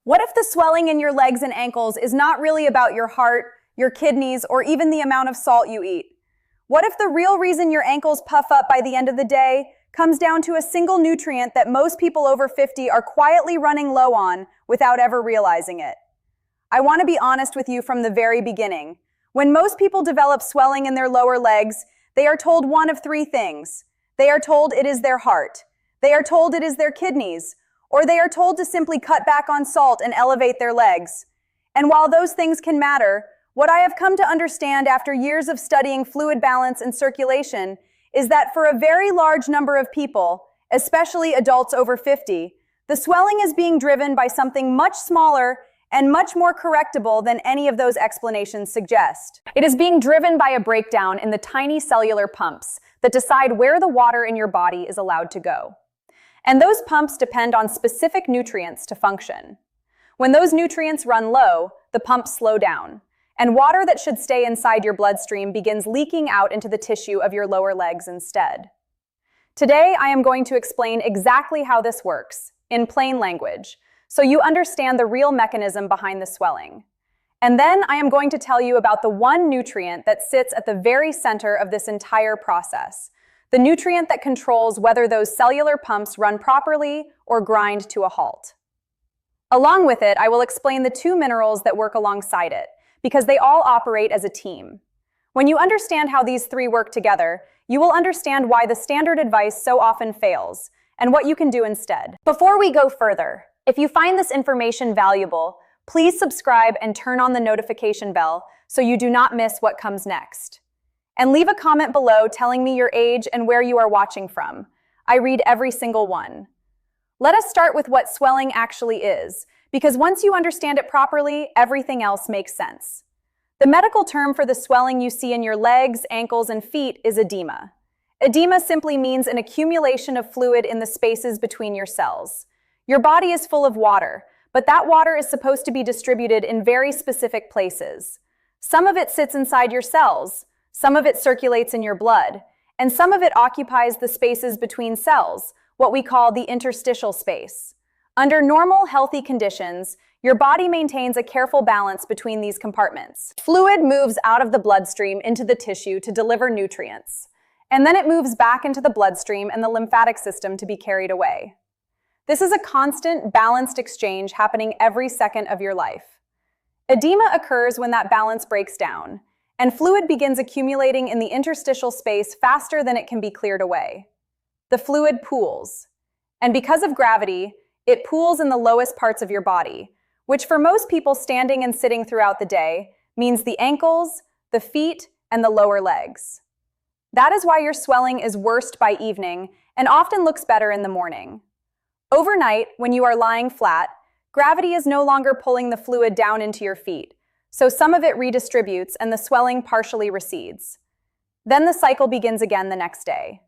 What if the swelling in your legs and ankles is not really about your heart, your kidneys, or even the amount of salt you eat? What if the real reason your ankles puff up by the end of the day comes down to a single nutrient that most people over 50 are quietly running low on without ever realizing it? I want to be honest with you from the very beginning. When most people develop swelling in their lower legs, they are told one of three things. They are told it is their heart. They are told it is their kidneys, or they are told to simply cut back on salt and elevate their legs. And while those things can matter, what I have come to understand after years of studying fluid balance and circulation is that for a very large number of people, especially adults over 50, the swelling is being driven by something much smaller and much more correctable than any of those explanations suggest. It is being driven by a breakdown in the tiny cellular pumps that decide where the water in your body is allowed to go. And those pumps depend on specific nutrients to function. When those nutrients run low, the pumps slow down, and water that should stay inside your bloodstream begins leaking out into the tissue of your lower legs instead. Today, I am going to explain exactly how this works, in plain language, so you understand the real mechanism behind the swelling. And then I am going to tell you about the one nutrient that sits at the very center of this entire process, the nutrient that controls whether those cellular pumps run properly or grind to a halt. Along with it, I will explain the two minerals that work alongside it, because they all operate as a team. When you understand how these three work together, you will understand why the standard advice so often fails, and what you can do instead. Before we go further, if you find this information valuable, please subscribe and turn on the notification bell so you do not miss what comes next. And leave a comment below telling me your age and where you are watching from. I read every single one. Let us start with what swelling actually is, because once you understand it properly, everything else makes sense. The medical term for the swelling you see in your legs, ankles, and feet is edema. Edema simply means an accumulation of fluid in the spaces between your cells. Your body is full of water, but that water is supposed to be distributed in very specific places. Some of it sits inside your cells, some of it circulates in your blood, and some of it occupies the spaces between cells, what we call the interstitial space. Under normal, healthy conditions, your body maintains a careful balance between these compartments. Fluid moves out of the bloodstream into the tissue to deliver nutrients, and then it moves back into the bloodstream and the lymphatic system to be carried away. This is a constant, balanced exchange happening every second of your life. Edema occurs when that balance breaks down, and fluid begins accumulating in the interstitial space faster than it can be cleared away. The fluid pools, and because of gravity, it pools in the lowest parts of your body, which for most people standing and sitting throughout the day means the ankles, the feet, and the lower legs. That is why your swelling is worst by evening and often looks better in the morning. Overnight, when you are lying flat, gravity is no longer pulling the fluid down into your feet, so some of it redistributes and the swelling partially recedes. Then the cycle begins again the next day.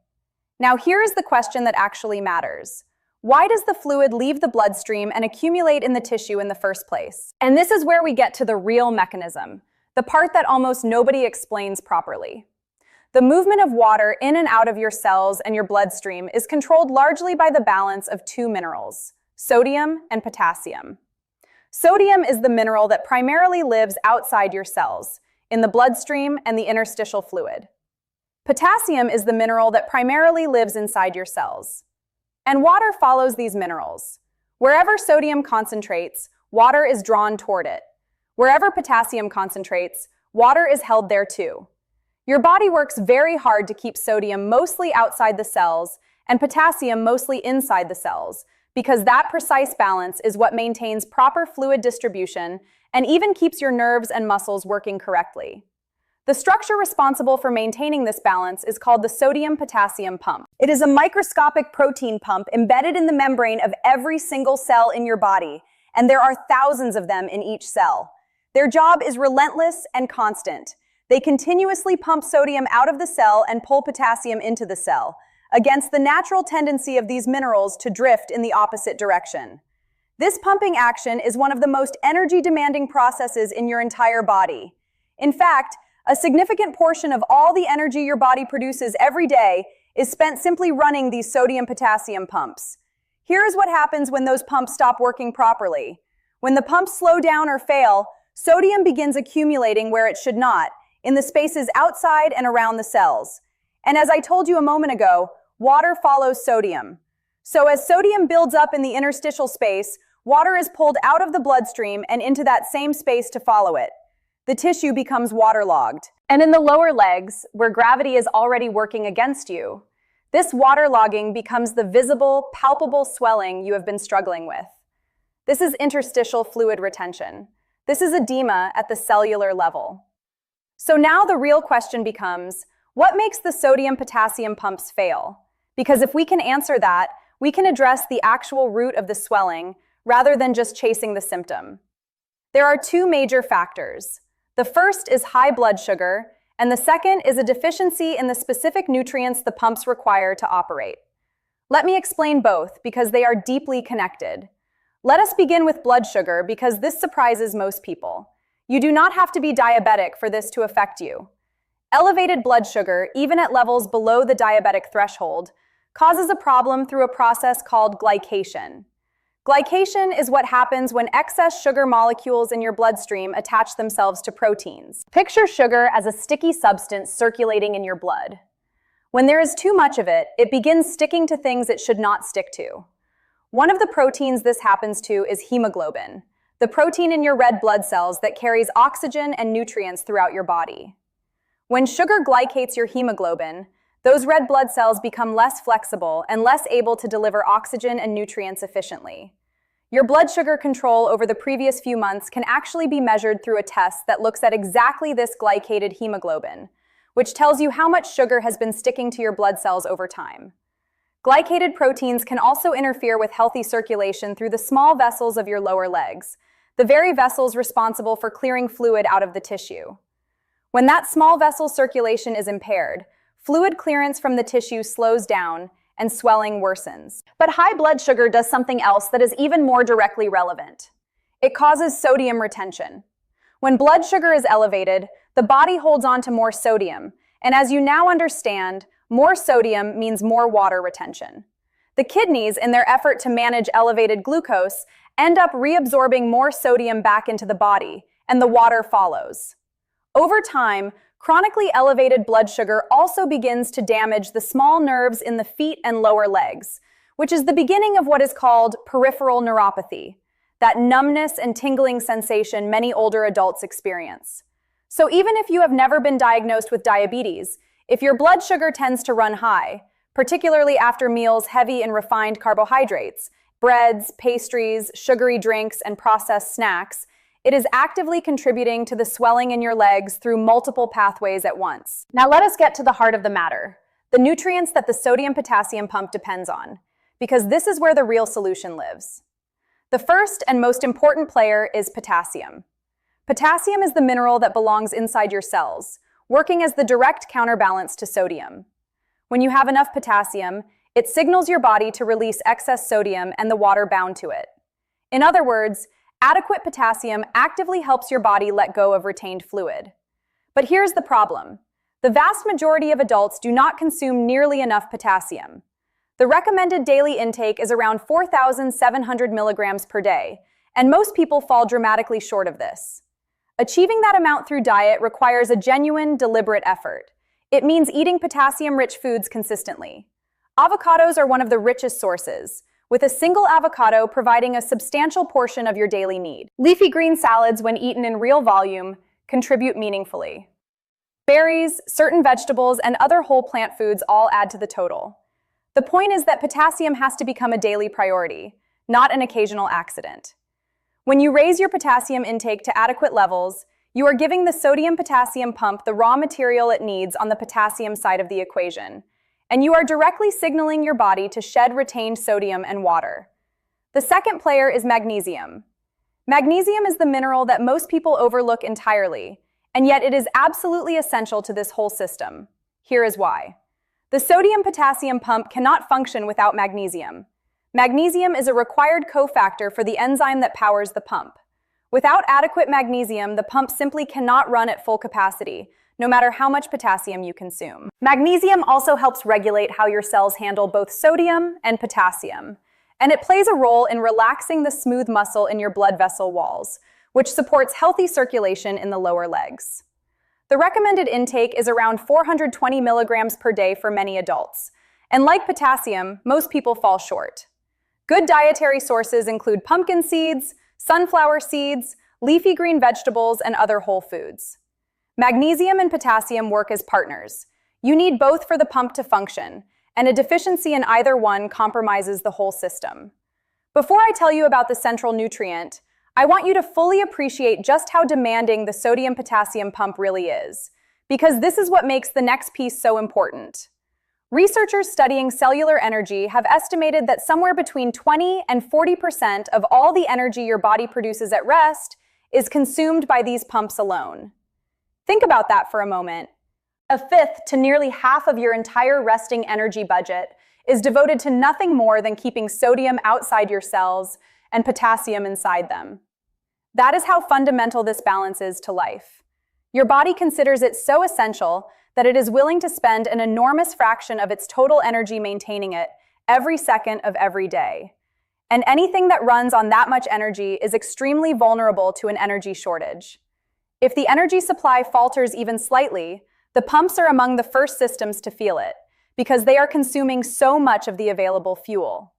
Now here is the question that actually matters. Why does the fluid leave the bloodstream and accumulate in the tissue in the first place? And this is where we get to the real mechanism, the part that almost nobody explains properly. The movement of water in and out of your cells and your bloodstream is controlled largely by the balance of two minerals, sodium and potassium. Sodium is the mineral that primarily lives outside your cells, in the bloodstream and the interstitial fluid. Potassium is the mineral that primarily lives inside your cells. And water follows these minerals. Wherever sodium concentrates, water is drawn toward it. Wherever potassium concentrates, water is held there too. Your body works very hard to keep sodium mostly outside the cells and potassium mostly inside the cells, because that precise balance is what maintains proper fluid distribution and even keeps your nerves and muscles working correctly. The structure responsible for maintaining this balance is called the sodium-potassium pump. It is a microscopic protein pump embedded in the membrane of every single cell in your body, and there are thousands of them in each cell. Their job is relentless and constant. They continuously pump sodium out of the cell and pull potassium into the cell, against the natural tendency of these minerals to drift in the opposite direction. This pumping action is one of the most energy-demanding processes in your entire body. In fact, a significant portion of all the energy your body produces every day is spent simply running these sodium-potassium pumps. Here is what happens when those pumps stop working properly. When the pumps slow down or fail, sodium begins accumulating where it should not, in the spaces outside and around the cells. And as I told you a moment ago, water follows sodium. So as sodium builds up in the interstitial space, water is pulled out of the bloodstream and into that same space to follow it. The tissue becomes waterlogged. And in the lower legs, where gravity is already working against you, this waterlogging becomes the visible, palpable swelling you have been struggling with. This is interstitial fluid retention. This is edema at the cellular level. So now the real question becomes, what makes the sodium-potassium pumps fail? Because if we can answer that, we can address the actual root of the swelling rather than just chasing the symptom. There are two major factors. The first is high blood sugar, and the second is a deficiency in the specific nutrients the pumps require to operate. Let me explain both because they are deeply connected. Let us begin with blood sugar because this surprises most people. You do not have to be diabetic for this to affect you. Elevated blood sugar, even at levels below the diabetic threshold, causes a problem through a process called glycation. Glycation is what happens when excess sugar molecules in your bloodstream attach themselves to proteins. Picture sugar as a sticky substance circulating in your blood. When there is too much of it, it begins sticking to things it should not stick to. One of the proteins this happens to is hemoglobin, the protein in your red blood cells that carries oxygen and nutrients throughout your body. When sugar glycates your hemoglobin, those red blood cells become less flexible and less able to deliver oxygen and nutrients efficiently. Your blood sugar control over the previous few months can actually be measured through a test that looks at exactly this glycated hemoglobin, which tells you how much sugar has been sticking to your blood cells over time. Glycated proteins can also interfere with healthy circulation through the small vessels of your lower legs, the very vessels responsible for clearing fluid out of the tissue. When that small vessel circulation is impaired, fluid clearance from the tissue slows down and swelling worsens. But high blood sugar does something else that is even more directly relevant. It causes sodium retention. When blood sugar is elevated, the body holds on to more sodium, and as you now understand, more sodium means more water retention. The kidneys, in their effort to manage elevated glucose, end up reabsorbing more sodium back into the body, and the water follows. Over time, chronically elevated blood sugar also begins to damage the small nerves in the feet and lower legs, which is the beginning of what is called peripheral neuropathy, that numbness and tingling sensation many older adults experience. So even if you have never been diagnosed with diabetes, if your blood sugar tends to run high, particularly after meals heavy in refined carbohydrates, breads, pastries, sugary drinks, and processed snacks, it is actively contributing to the swelling in your legs through multiple pathways at once. Now let us get to the heart of the matter, the nutrients that the sodium-potassium pump depends on, because this is where the real solution lives. The first and most important player is potassium. Potassium is the mineral that belongs inside your cells, working as the direct counterbalance to sodium. When you have enough potassium, it signals your body to release excess sodium and the water bound to it. In other words, adequate potassium actively helps your body let go of retained fluid. But here's the problem. The vast majority of adults do not consume nearly enough potassium. The recommended daily intake is around 4,700 milligrams per day, and most people fall dramatically short of this. Achieving that amount through diet requires a genuine, deliberate effort. It means eating potassium-rich foods consistently. Avocados are one of the richest sources, with a single avocado providing a substantial portion of your daily need. Leafy green salads, when eaten in real volume, contribute meaningfully. Berries, certain vegetables, and other whole plant foods all add to the total. The point is that potassium has to become a daily priority, not an occasional accident. When you raise your potassium intake to adequate levels, you are giving the sodium-potassium pump the raw material it needs on the potassium side of the equation, and you are directly signaling your body to shed retained sodium and water. The second player is magnesium. Magnesium is the mineral that most people overlook entirely, and yet it is absolutely essential to this whole system. Here is why. The sodium-potassium pump cannot function without magnesium. Magnesium is a required cofactor for the enzyme that powers the pump. Without adequate magnesium, the pump simply cannot run at full capacity, no matter how much potassium you consume. Magnesium also helps regulate how your cells handle both sodium and potassium. and it plays a role in relaxing the smooth muscle in your blood vessel walls, which supports healthy circulation in the lower legs. The recommended intake is around 420 milligrams per day for many adults, and like potassium, most people fall short. Good dietary sources include pumpkin seeds, sunflower seeds, leafy green vegetables, and other whole foods. Magnesium and potassium work as partners. You need both for the pump to function, and a deficiency in either one compromises the whole system. Before I tell you about the central nutrient, I want you to fully appreciate just how demanding the sodium-potassium pump really is, because this is what makes the next piece so important. Researchers studying cellular energy have estimated that somewhere between 20 and 40% of all the energy your body produces at rest is consumed by these pumps alone. Think about that for a moment. A fifth to nearly half of your entire resting energy budget is devoted to nothing more than keeping sodium outside your cells and potassium inside them. That is how fundamental this balance is to life. Your body considers it so essential that it is willing to spend an enormous fraction of its total energy maintaining it every second of every day. And anything that runs on that much energy is extremely vulnerable to an energy shortage. If the energy supply falters even slightly, the pumps are among the first systems to feel it, because they are consuming so much of the available fuel.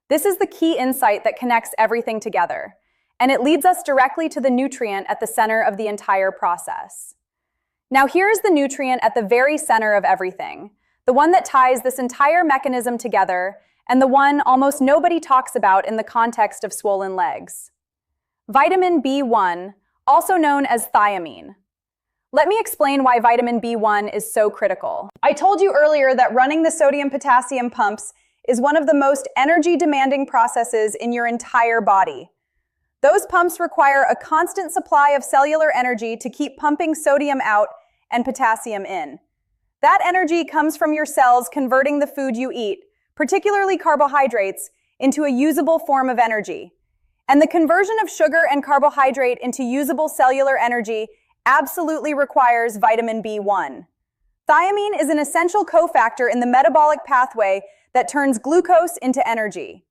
This is the key insight that connects everything together, and it leads us directly to the nutrient at the center of the entire process. Now here is the nutrient at the very center of everything, the one that ties this entire mechanism together, and the one almost nobody talks about in the context of swollen legs. Vitamin B1, also known as thiamine. Let me explain why vitamin B1 is so critical. I told you earlier that running the sodium-potassium pumps is one of the most energy-demanding processes in your entire body. Those pumps require a constant supply of cellular energy to keep pumping sodium out and potassium in. That energy comes from your cells converting the food you eat, particularly carbohydrates, into a usable form of energy. And the conversion of sugar and carbohydrate into usable cellular energy absolutely requires vitamin B1. Thiamine is an essential cofactor in the metabolic pathway that turns glucose into energy.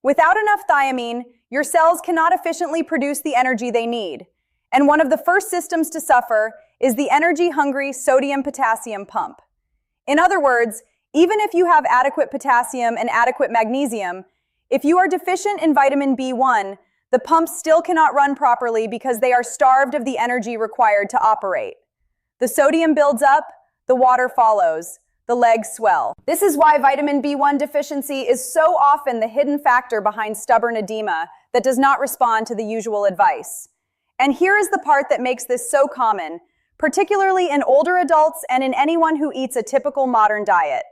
Without enough thiamine, your cells cannot efficiently produce the energy they need. And one of the first systems to suffer is the energy-hungry sodium-potassium pump. In other words, even if you have adequate potassium and adequate magnesium, if you are deficient in vitamin B1, the pumps still cannot run properly because they are starved of the energy required to operate. The sodium builds up, the water follows, the legs swell. This is why vitamin B1 deficiency is so often the hidden factor behind stubborn edema that does not respond to the usual advice. And here is the part that makes this so common, particularly in older adults and in anyone who eats a typical modern diet.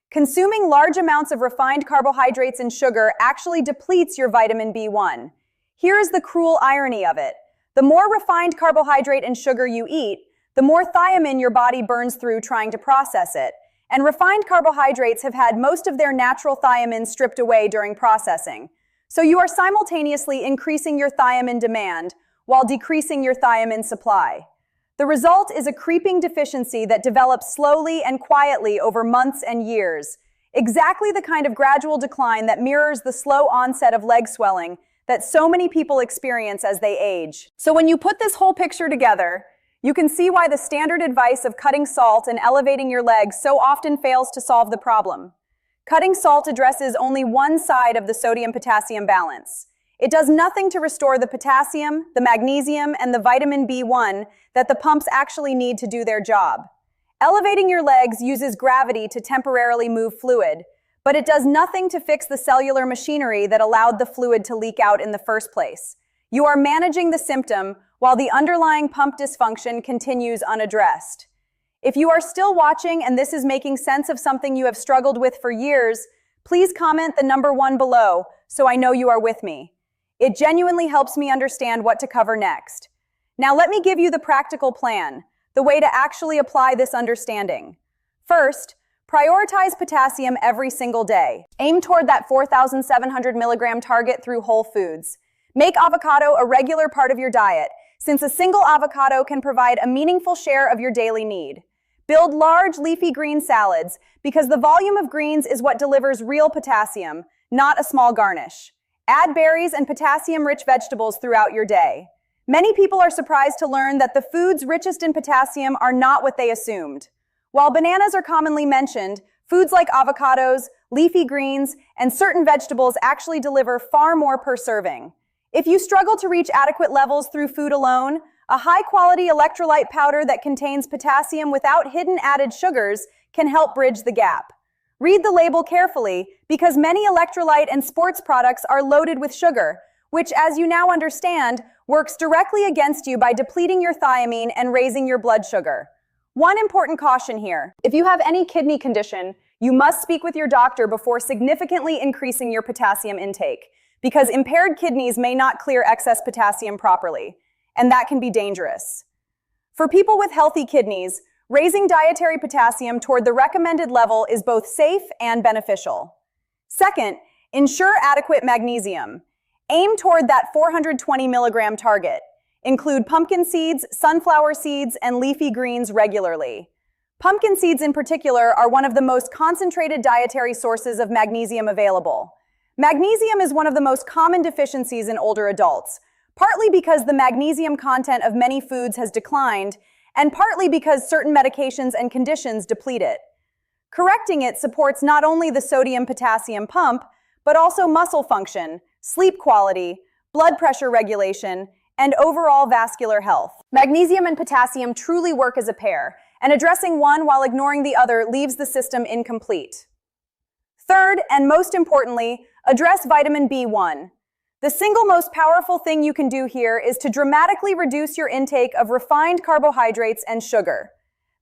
Consuming large amounts of refined carbohydrates and sugar actually depletes your vitamin B1. Here is the cruel irony of it. The more refined carbohydrate and sugar you eat, the more thiamine your body burns through trying to process it. And refined carbohydrates have had most of their natural thiamine stripped away during processing. So you are simultaneously increasing your thiamine demand while decreasing your thiamine supply. The result is a creeping deficiency that develops slowly and quietly over months and years, exactly the kind of gradual decline that mirrors the slow onset of leg swelling that so many people experience as they age. So when you put this whole picture together, you can see why the standard advice of cutting salt and elevating your legs so often fails to solve the problem. Cutting salt addresses only one side of the sodium-potassium balance. It does nothing to restore the potassium, the magnesium, and the vitamin B1 that the pumps actually need to do their job. Elevating your legs uses gravity to temporarily move fluid, but it does nothing to fix the cellular machinery that allowed the fluid to leak out in the first place. You are managing the symptom while the underlying pump dysfunction continues unaddressed. If you are still watching and this is making sense of something you have struggled with for years, please comment the number 1 below so I know you are with me. It genuinely helps me understand what to cover next. Now let me give you the practical plan, the way to actually apply this understanding. First, prioritize potassium every single day. Aim toward that 4,700 milligram target through whole foods. Make avocado a regular part of your diet, since a single avocado can provide a meaningful share of your daily need. Build large leafy green salads, because the volume of greens is what delivers real potassium, not a small garnish. Add berries and potassium-rich vegetables throughout your day. Many people are surprised to learn that the foods richest in potassium are not what they assumed. While bananas are commonly mentioned, foods like avocados, leafy greens, and certain vegetables actually deliver far more per serving. If you struggle to reach adequate levels through food alone, a high-quality electrolyte powder that contains potassium without hidden added sugars can help bridge the gap. Read the label carefully, because many electrolyte and sports products are loaded with sugar, which, as you now understand, works directly against you by depleting your thiamine and raising your blood sugar. One important caution here: if you have any kidney condition, you must speak with your doctor before significantly increasing your potassium intake, because impaired kidneys may not clear excess potassium properly, and that can be dangerous. For people with healthy kidneys, raising dietary potassium toward the recommended level is both safe and beneficial. Second, ensure adequate magnesium. Aim toward that 420 milligram target. Include pumpkin seeds, sunflower seeds, and leafy greens regularly. Pumpkin seeds in particular are one of the most concentrated dietary sources of magnesium available. Magnesium is one of the most common deficiencies in older adults, partly because the magnesium content of many foods has declined, and partly because certain medications and conditions deplete it. Correcting it supports not only the sodium-potassium pump, but also muscle function, sleep quality, blood pressure regulation, and overall vascular health. Magnesium and potassium truly work as a pair, and addressing one while ignoring the other leaves the system incomplete. Third, and most importantly, address vitamin B1. The single most powerful thing you can do here is to dramatically reduce your intake of refined carbohydrates and sugar.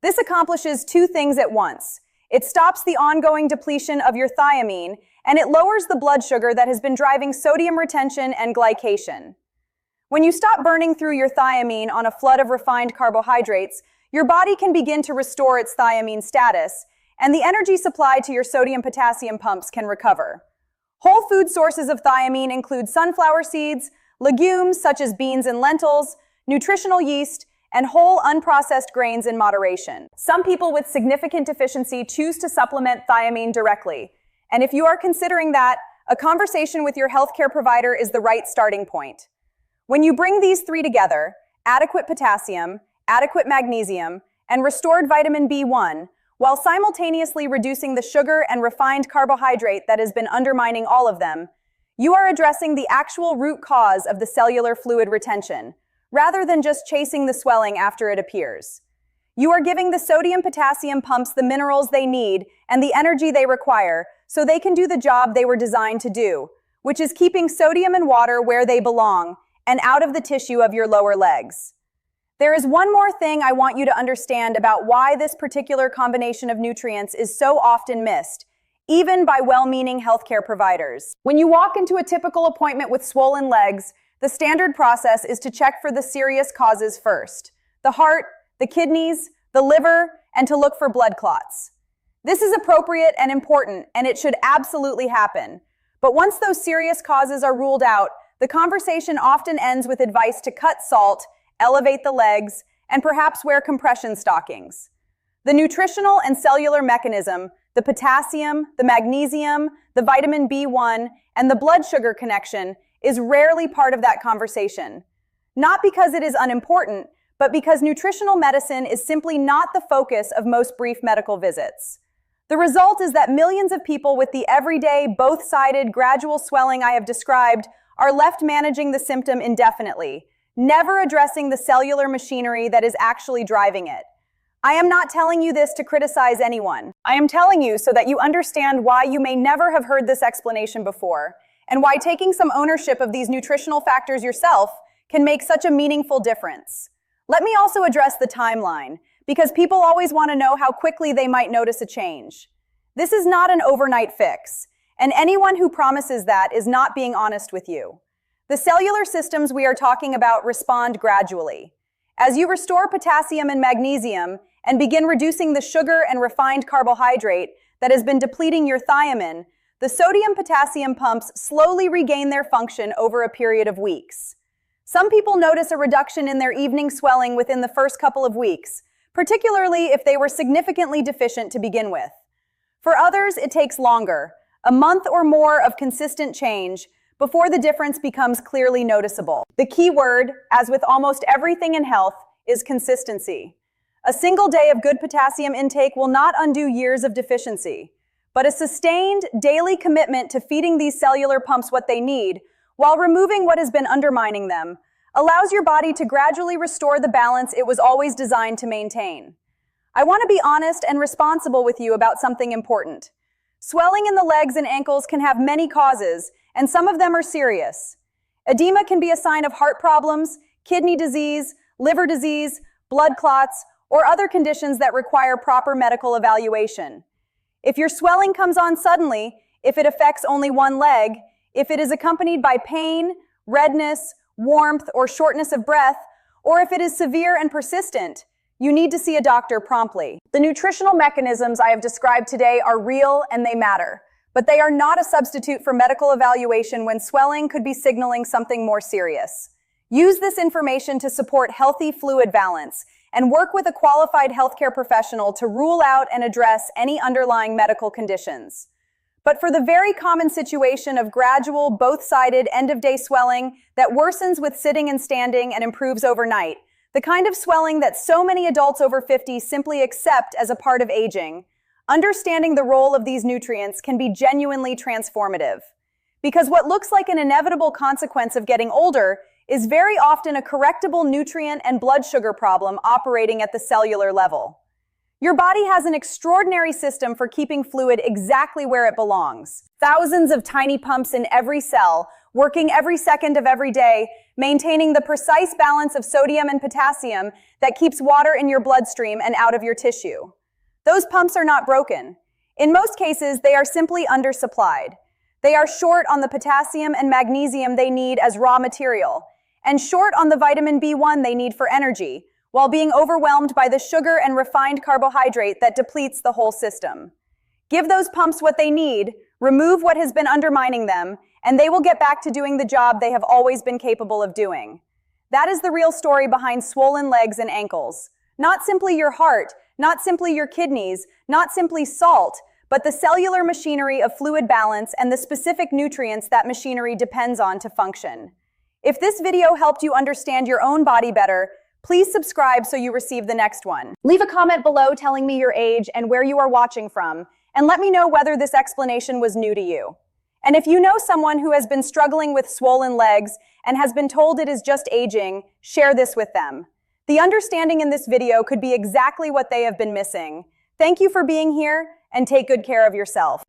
This accomplishes two things at once. It stops the ongoing depletion of your thiamine, and it lowers the blood sugar that has been driving sodium retention and glycation. When you stop burning through your thiamine on a flood of refined carbohydrates, your body can begin to restore its thiamine status, and the energy supply to your sodium-potassium pumps can recover. Whole food sources of thiamine include sunflower seeds, legumes such as beans and lentils, nutritional yeast, and whole unprocessed grains in moderation. Some people with significant deficiency choose to supplement thiamine directly, and if you are considering that, a conversation with your healthcare provider is the right starting point. When you bring these three together, adequate potassium, adequate magnesium, and restored vitamin B1, while simultaneously reducing the sugar and refined carbohydrate that has been undermining all of them, you are addressing the actual root cause of the cellular fluid retention, rather than just chasing the swelling after it appears. You are giving the sodium-potassium pumps the minerals they need and the energy they require so they can do the job they were designed to do, which is keeping sodium and water where they belong and out of the tissue of your lower legs. There is one more thing I want you to understand about why this particular combination of nutrients is so often missed, even by well-meaning healthcare providers. When you walk into a typical appointment with swollen legs, the standard process is to check for the serious causes first: the heart, the kidneys, the liver, and to look for blood clots. This is appropriate and important, and it should absolutely happen. But once those serious causes are ruled out, the conversation often ends with advice to cut salt, elevate the legs, and perhaps wear compression stockings. The nutritional and cellular mechanism, the potassium, the magnesium, the vitamin B1, and the blood sugar connection is rarely part of that conversation. Not because it is unimportant, but because nutritional medicine is simply not the focus of most brief medical visits. The result is that millions of people with the everyday, both-sided, gradual swelling I have described are left managing the symptom indefinitely, never addressing the cellular machinery that is actually driving it. I am not telling you this to criticize anyone. I am telling you so that you understand why you may never have heard this explanation before, and why taking some ownership of these nutritional factors yourself can make such a meaningful difference. Let me also address the timeline, because people always want to know how quickly they might notice a change. This is not an overnight fix, and anyone who promises that is not being honest with you. The cellular systems we are talking about respond gradually. As you restore potassium and magnesium and begin reducing the sugar and refined carbohydrate that has been depleting your thiamine, the sodium-potassium pumps slowly regain their function over a period of weeks. Some people notice a reduction in their evening swelling within the first couple of weeks, particularly if they were significantly deficient to begin with. For others, it takes longer, A month or more of consistent change before the difference becomes clearly noticeable. The key word, as with almost everything in health, is consistency. A single day of good potassium intake will not undo years of deficiency, but a sustained daily commitment to feeding these cellular pumps what they need, while removing what has been undermining them, allows your body to gradually restore the balance it was always designed to maintain. I want to be honest and responsible with you about something important. Swelling in the legs and ankles can have many causes, and some of them are serious. Edema can be a sign of heart problems, kidney disease, liver disease, blood clots, or other conditions that require proper medical evaluation. If your swelling comes on suddenly, if it affects only one leg, if it is accompanied by pain, redness, warmth, or shortness of breath, or if it is severe and persistent, you need to see a doctor promptly. The nutritional mechanisms I have described today are real and they matter, but they are not a substitute for medical evaluation when swelling could be signaling something more serious. Use this information to support healthy fluid balance and work with a qualified healthcare professional to rule out and address any underlying medical conditions. But for the very common situation of gradual, both-sided, end-of-day swelling that worsens with sitting and standing and improves overnight, the kind of swelling that so many adults over 50 simply accept as a part of aging, understanding the role of these nutrients can be genuinely transformative. Because what looks like an inevitable consequence of getting older is very often a correctable nutrient and blood sugar problem operating at the cellular level. Your body has an extraordinary system for keeping fluid exactly where it belongs. Thousands of tiny pumps in every cell, working every second of every day, maintaining the precise balance of sodium and potassium that keeps water in your bloodstream and out of your tissue. Those pumps are not broken. In most cases, they are simply undersupplied. They are short on the potassium and magnesium they need as raw material, and short on the vitamin B1 they need for energy, while being overwhelmed by the sugar and refined carbohydrate that depletes the whole system. Give those pumps what they need, remove what has been undermining them, and they will get back to doing the job they have always been capable of doing. That is the real story behind swollen legs and ankles. Not simply your heart, not simply your kidneys, not simply salt, but the cellular machinery of fluid balance and the specific nutrients that machinery depends on to function. If this video helped you understand your own body better, please subscribe so you receive the next one. Leave a comment below telling me your age and where you are watching from, and let me know whether this explanation was new to you. And if you know someone who has been struggling with swollen legs and has been told it is just aging, share this with them. The understanding in this video could be exactly what they have been missing. Thank you for being here, and take good care of yourself.